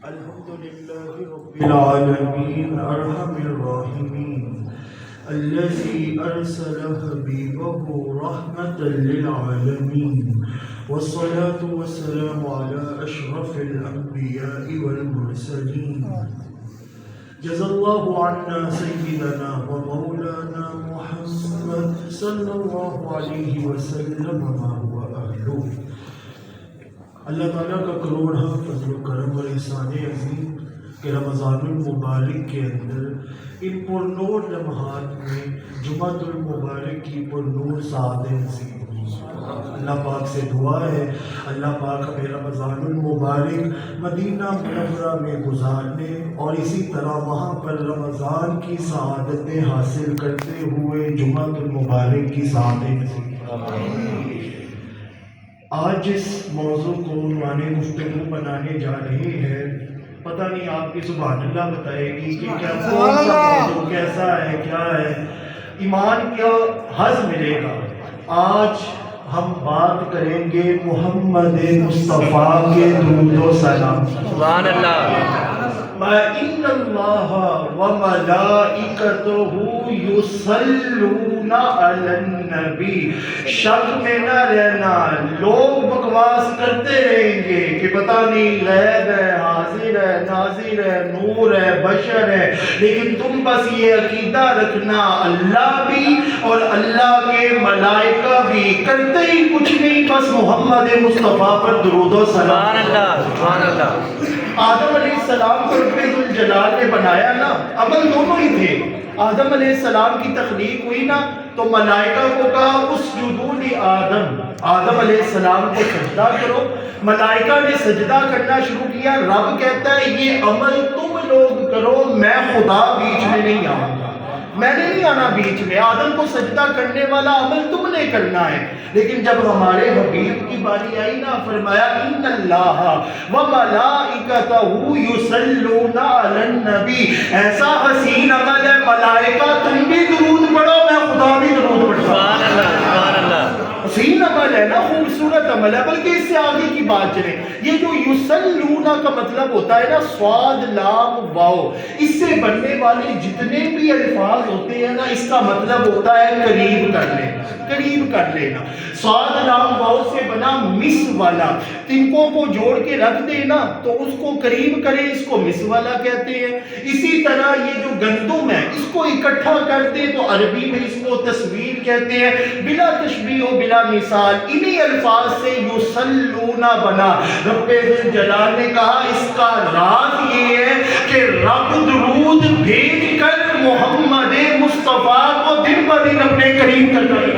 الحمد لله رب العالمين أرحم الراحمين الذي أرسل حبيبه رحمة للعالمين والصلاة والسلام على أشرف الأنبياء والمرسلين جزا الله عنا سيدنا ومولانا محمد صلى الله عليه وسلم ما هو أهله. اللہ تعالیٰ کا کروڑ فضل و کرم اور احسان عظیم کہ رمضان المبارک کے اندر ان پر نور لمحات میں جمعۃ المبارک کی پر نور سعادت نصیب ہوئی. اللہ پاک سے دعا ہے اللہ پاک ہمیں رمضان المبارک مدینہ منورہ میں گزارنے اور اسی طرح وہاں پر رمضان کی سعادتیں حاصل کرتے ہوئے جمعۃ المبارک کی سعادت نصیب فرمائے. آج جس موضوع کو عنوان گفتگو بنانے جا رہے ہیں پتہ نہیں آپ کی سبحان اللہ بتائے گی کہ کیا کون سا موضوع کیسا ہے کیا ہے ایمان کیا حظ ملے گا. آج ہم بات کریں گے محمد مصطفیٰ کے درود و سلام. سبحان اللہ. ان اللہ وملائکتہ یصلون علی النبی. شک میں نہ رہنا، لوگ بکواس کرتے رہیں گے کہ پتہ نہیں غیب ہے، حاضر ہے، ناظر ہے، نور ہے، بشر ہے، لیکن تم بس یہ عقیدہ رکھنا اللہ بھی اور اللہ کے ملائکہ بھی کرتے ہی کچھ نہیں، بس محمد مصطفیٰ پر درود و سلام. سبحان اللہ. سبحان اللہ. آدم علیہ السلام کو رب ذوالجلال نے بنایا نا، عمل دونوں ہی تھے. آدم علیہ السلام کی تخلیق ہوئی نا تو ملائکہ کو کہا اسجدوا لآدم، آدم علیہ السلام کو سجدہ کرو. ملائکہ نے سجدہ کرنا شروع کیا. رب کہتا ہے یہ عمل تم لوگ کرو، میں خدا بیچ میں نہیں آؤں گا، میں نے نہیں آنا بیچ میں. آدم کو سجدہ کرنے والا عمل تم نے کرنا ہے. لیکن جب ہمارے حبیب کی باری آئی نا فرمایا ان اللہ وملائکتہ یصلون علی النبی. ایسا حسین عمل ہے ملائکہ تم بھی درود پڑھو، میں خدا بھی درود پڑھتا ہوں. سبحان اللہ. سبحان اللہ. حسین عمل ہے نا، خوبصورت عمل ہے. بلکہ اس سے آگے کی بات چلے، یہ جو یصلون کا مطلب ہوتا ہے نا صاد لام واو، اس سے بننے والے جتنے بھی الفاظ ہوتے ہیں نا اس کا مطلب ہوتا ہے قریب کر لینا، قریب کر لینا. صاد لام واو سے بنا مس والا، تنکوں کو جوڑ کے رکھ دے نا تو اس کو قریب کرے، اس کو مس والا کہتے ہیں. اسی طرح یہ جو گندم ہے اس کو اکٹھا کر دے تو عربی میں اس کو تصویر کہتے ہیں. بلا تشبیہ و بلا مثال انہی الفاظ سے یصلون بنا. رب ذوالجلال نے کہا اس کا راز یہ ہے کہ رب درود بھیج کر محمد مصطفیٰ کو دن بہ دن اپنے قریب کرتا ہے.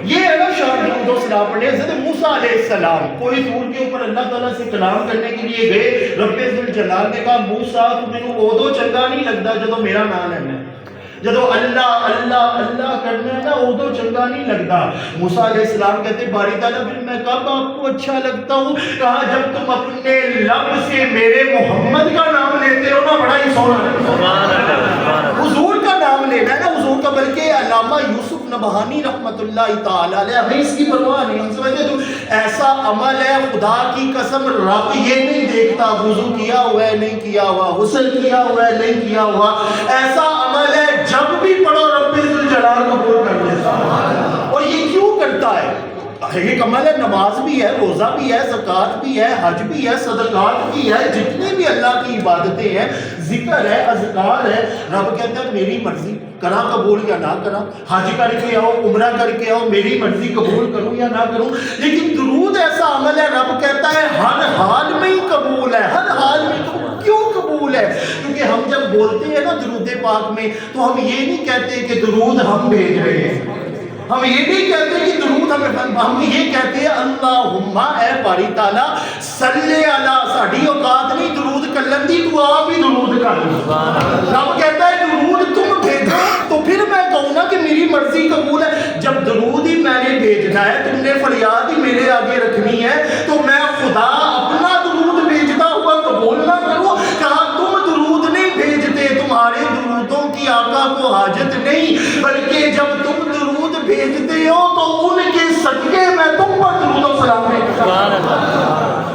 یہ ہے نا شان درود و سلام پڑھنے. حضرت موسیٰ علیہ السلام کوئی طور کے اوپر اللہ تعالیٰ سے کلام کرنے کے لیے گئے. رب ذوالجلال نے کہا موسیٰ تمہیں اودو چنگا نہیں لگتا جدو میرا نام لینا ہے، جدو اللہ اللہ اللہ کرنا ہے نا اودو چنگا نہیں لگتا. موسیٰ علیہ السلام کہتے باری تعالیٰ پھر میں کب آپ کو اچھا لگتا ہوں؟ کہا جب تم اپنے لب سے میرے محمد کا نام لیتے ہو نا بڑا ہی سونا ہے. حضور کا نام لینا ہے نا حضور کا. بلکہ علامہ یوسف نبہانی رحمت اللہ تعالی علیہ ہمیں اس کی پرواہ نہیں. ہم سمجھتے تو ایسا عمل ہے خدا کی قسم رب یہ نہیں دیکھتا وضو کیا ہوا ہے نہیں کیا ہوا، غسل کیا ہوا ہے نہیں کیا ہوا. ایسا عمل ہے جب بھی پڑھو رب ذوالجلال قبول کر لیتا. اور یہ کیوں کرتا ہے؟ ایک عمل ہے، نماز بھی ہے، روزہ بھی ہے، زکوٰۃ بھی ہے، حج بھی ہے، صدقات بھی ہے، جتنی بھی اللہ کی عبادتیں ہیں، ذکر ہے، اذکار ہے. رب کہتا ہے میری مرضی کرا قبول یا نہ کرا. حج کر کے آؤ، عمرہ کر کے آؤ، میری مرضی قبول کروں یا نہ کروں. لیکن درود ایسا عمل ہے رب کہتا ہے ہر حال میں ہی قبول ہے، ہر حال میں. کیوں قبول ہے؟ کیونکہ ہم جب بولتے ہیں نا درود پاک میں تو ہم یہ نہیں کہتے کہ درود ہم بھیج رہے ہیں، ہم یہ نہیں کہتے کہ درود ہم یہ کہتے ہیں اللہم اے باری تعالیٰ صلی علی. ساڑھی اوقات نہیں درود کلن دی، تو آپ ہی درود کر لو. رب کہتا ہے درود تم بھیجو تو پھر میں کہوں نا کہ میری مرضی قبول ہے. جب درود ہی میں نے بھیجنا ہے، تم نے فریاد ہی میرے آگے رکھنی ہے تو میں خدا اپنا درود بھیجتا ہوا قبول نہ کروں. کہا تم درود نہیں بھیجتے، تمہارے درودوں کی آقا کو حاجت نہیں، بلکہ جب تم درود بھیجتے ہو تو ان کے صدقے میں تم پر درود و سلام.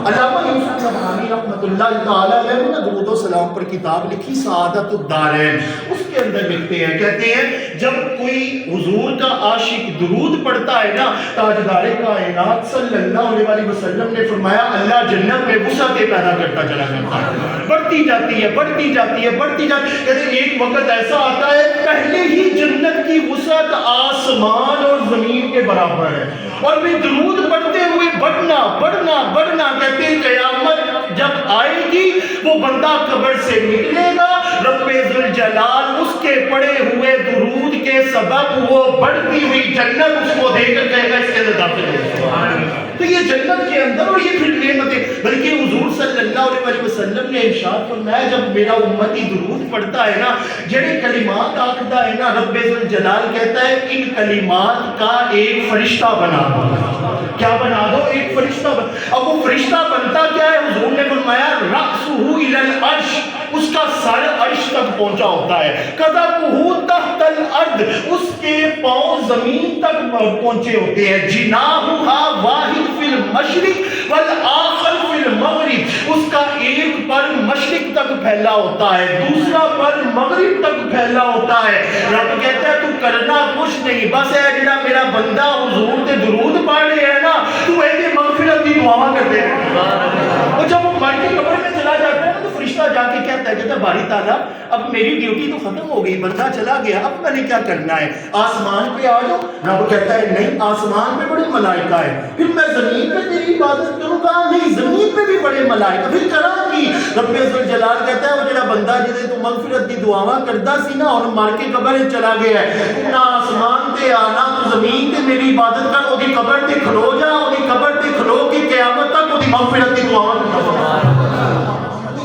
علامہ یوسف نبہانی رحمۃ رحمۃ اللہ تعالیٰ علیہ نے درود و سلام پر کتاب لکھی سعادت الدارین، اس کے اندر لکھتے ہیں، کہتے ہیں جب کوئی حضور کا عاشق درود پڑھتا ہے نا، تاجدار کائنات صلی اللہ علیہ وسلم نے فرمایا اللہ جنت میں وسعتیں پیدا کرتا چلا جاتا ہے، بڑھتی جاتی ہے بڑھتی جاتی ہے بڑھتی جاتی ہے۔ کہتے ہیں ایک وقت ایسا آتا ہے پہلے ہی جنت کی وسعت آسمان اور زمین کے برابر ہے، اور پھر درود پڑھتے ہوئے بڑھنا بڑھنا بڑھنا، کہتے ہیں قیامت جب آئے گی وہ بندہ قبر سے نکلے گا، رب ذوالجلال اس کے پڑھے ہوئے درود کے سبب وہ بڑھتی ہوئی جنت اس کو دے کر کہے گا اس کے اندر داخل ہو۔ تو یہ جنت کے اندر اور یہ پھر نعمتیں، بلکہ حضور صلی اللہ علیہ وسلم نے ارشاد فرمایا جب میرا امتی درود پڑھتا ہے نا، جڑے کلمات آخدا ہے نا، رب ذوالجلال کہتا ہے ان کلمات کا ایک فرشتہ بنا دو۔ کیا بنا دو؟ ایک فرشتہ بنا۔ اب وہ فرشتہ بنتا کیا ہے؟ حضور نے فرمایا رأسہ الی العرش، اس کا سر عرش تک پہنچا ہوتا ہے، قدمہ تحت الارض، اس کے پاؤں زمین تک پہنچے ہوتے ہیں، جناحہ واحد فی المشرق والآخر فی المغرب، اس کا ایک پر مشرق تک پھیلا ہوتا ہے، دوسرا پر مغرب تک پھیلا ہوتا ہے۔ رب کہتا ہے تو کرنا کچھ نہیں، بس ہے جڑا میرا بندہ حضور تے درود پڑھ رہے ہیں نا، تو ایسے مغفرت کی دعا کرتے ہیں۔ اور جب وہ مر کے قبر میں چلا جاتا ہے تو فرشتہ جا کے کہتا ہے باری تعالیٰ اب میری ڈیوٹی تو ختم ہو گئی، بندہ چلا گیا، اب میں نے کیا کرنا ہے؟ آسمان پہ آ جاؤ۔ رب کہتا ہے نہیں، آسمان پہ بڑے ملائکہ ہیں، پھر میں زمین پہ تیری عبادت کروں گا؟ نہیں، زمین پہ بھی بڑے ملائکہ، پھر کرا کی؟ رب ذوالجلال کہتا ہے وہ جڑا بندہ جدے تو مغفرت دی دعاواں کردا سی نا، اور مر کے قبر میں چلا گیا ہے، نہ آسمان تے آنا تو زمین تے میری عبادت کر، وہ دی قبر تے کھلو جا، وہ دی قبر تے کھلو کے قیامت تک وہ دی مغفرت دی دعاواں کردا۔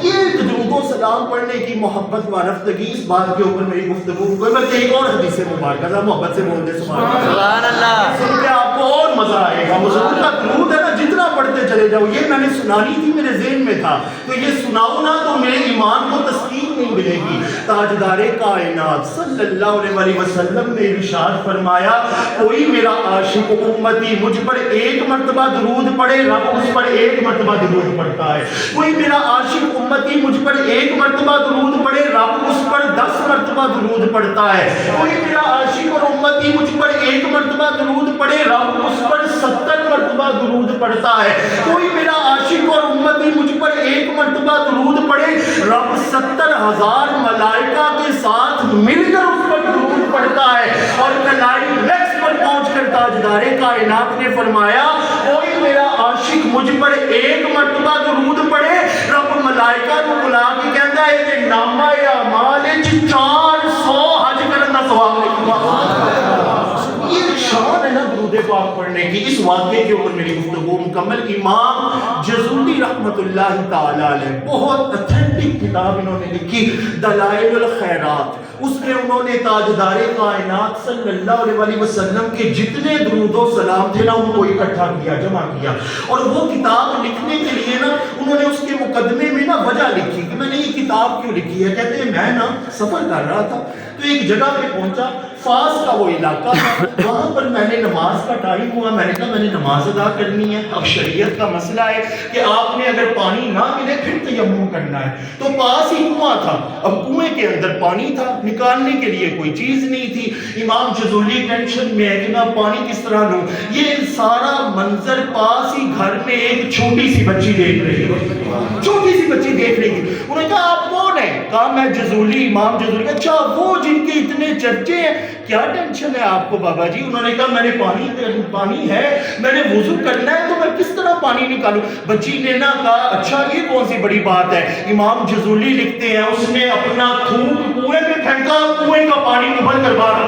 یہ درود و سلام پڑھنے کی محبت و رفتگی، اس بات کے اوپر میری گفتگو ہوئی، بلکہ ایک اور حدیث مبارکہ ذرا محبت سے بول دے سبحان اللہ، سن کے آپ کو اور مزہ آئے گا۔ حضور کا درود ہے نا، جتنا پڑھتے چلے جاؤ، یہ میں نے سنانی تھی، میرے ذہن میں تھا، تو یہ سناؤ نا تو میرے ایمان کو تسکین نہیں ملے گی۔ تاجدار کائنات صلی اللہ علیہ وسلم نے ارشاد فرمایا کوئی میرا عاشق امتی مجھ پر ایک مرتبہ درود پڑھے، رب اس پر ایک مرتبہ درود پڑھتا ہے۔ کوئی میرا عاشق امتی مجھ پر ایک مرتبہ درود پڑھے، رب اس پر 10 مرتبہ درود پڑھتا ہے۔ کوئی میرا عاشق اور امتی مجھ پر ایک مرتبہ درود پڑھے، رب اس پر 70 مرتبہ درود پڑھتا ہے۔ کوئی میرا عاشق اور امتی مجھ پر ایک مرتبہ درود پڑھے، رب 70,000 ملائکہ کے ساتھ مل کر اس پر درود پڑھتا ہے۔ اور کلائمیکس پر پہنچ کر تاجدار کائنات نے فرمایا کوئی میرا عاشق مجھ پر ایک مرتبہ درود پڑھے، رب ملائکہ کو بلا کے کہتا ہے کہ نامہ اعمال 400 حج کرن دا ثواب لکھا۔ یہ شان ہے نا درود پاک پڑھنے کی۔ اس واقعے کے اوپر میری گفتگو مکمل۔ امام جزولی رحمت اللہ تعالی علیہ بہت اتھینٹک کتاب انہوں نے لکھی، دلائل الخیرات، اس میں انہوں نے تاجدار کائنات صلی اللہ علیہ وسلم کے جتنے درود و سلام تھے نا ان کو اکٹھا کیا، جمع کیا، اور وہ کتاب لکھنے کے لیے نا انہوں نے اس کے مقدمے میں نا وجہ لکھی کہ میں نے یہ کتاب کیوں لکھی ہے۔ کہتے ہیں میں نا سفر کر رہا تھا تو ایک جگہ پہ پہنچا، فاس کا وہ علاقہ تھا، وہاں پر میں نے نماز کا ٹائم ہوا، میں نے کہا میں نے نماز ادا کرنی ہے۔ اب شریعت کا مسئلہ ہے کہ آپ نے اگر پانی نہ ملے پھر تیمم کرنا ہے، تو پاس ہی کنواں تھا، اب کنویں کے اندر پانی تھا، نکالنے کے لیے کوئی چیز نہیں تھی۔ امام جزولی ٹینشن میں ہے کہ میں پانی کس طرح لوں۔ یہ سارا منظر پاس ہی گھر میں ایک چھوٹی سی بچی دیکھ رہی ہے، چھوٹی سی بچی دیکھ رہی تھی۔ انہوں نے کہا آپ کون ہیں؟ کہا میں جزولی، امام جزولی۔ اچھا وہ جن کے اتنے چرچے ہیں، کیا ٹینشن ہے آپ کو بابا جی؟ انہوں نے کہا میں نے پانی ہے، میں نے وضو کرنا ہے، تو میں کس طرح پانی نکالوں؟ بچی نے نہ کہا اچھا یہ کون سی بڑی بات ہے۔ امام جزولی لکھتے ہیں اس نے اپنا تھوک کنویں میں پھینکا، کنویں کا پانی ابل کر باہر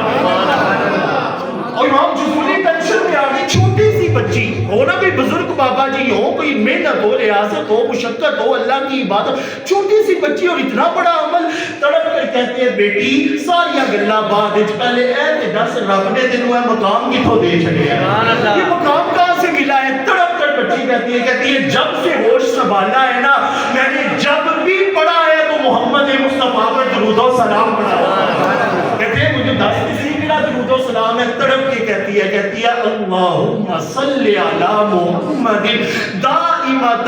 اور امام جزولی ٹینشن میں آ گئی۔ چھوٹی سی بچی ہو نا، کوئی بزرگ بابا جی ہو، کوئی محنت ہو، ریاضت ہو، مشقت ہو، اللہ کی عبادت، چھوٹی سی بچی اور اتنا بڑا عمل، تڑپ کر کہتے ہیں بیٹی ساریا گلا بعد پہلے اے تے دس رب نے تینوں اے مقام کتھوں دے چھڑیا ہے، یہ مقام کہاں سے ملا ہے؟ تڑپ کر بچی کہتی ہے جب سے ہوش سنبھالا ہے نا، میں نے جب بھی پڑھا ہے تو محمد مصطفیٰ پر درود و سلام پڑھا ہے۔ کہتے ہیں مجھے 10 کسی کا درود و سلام ہے۔ تڑپ کے کہتی ہے اللہم صلی علی محمد دائمۃ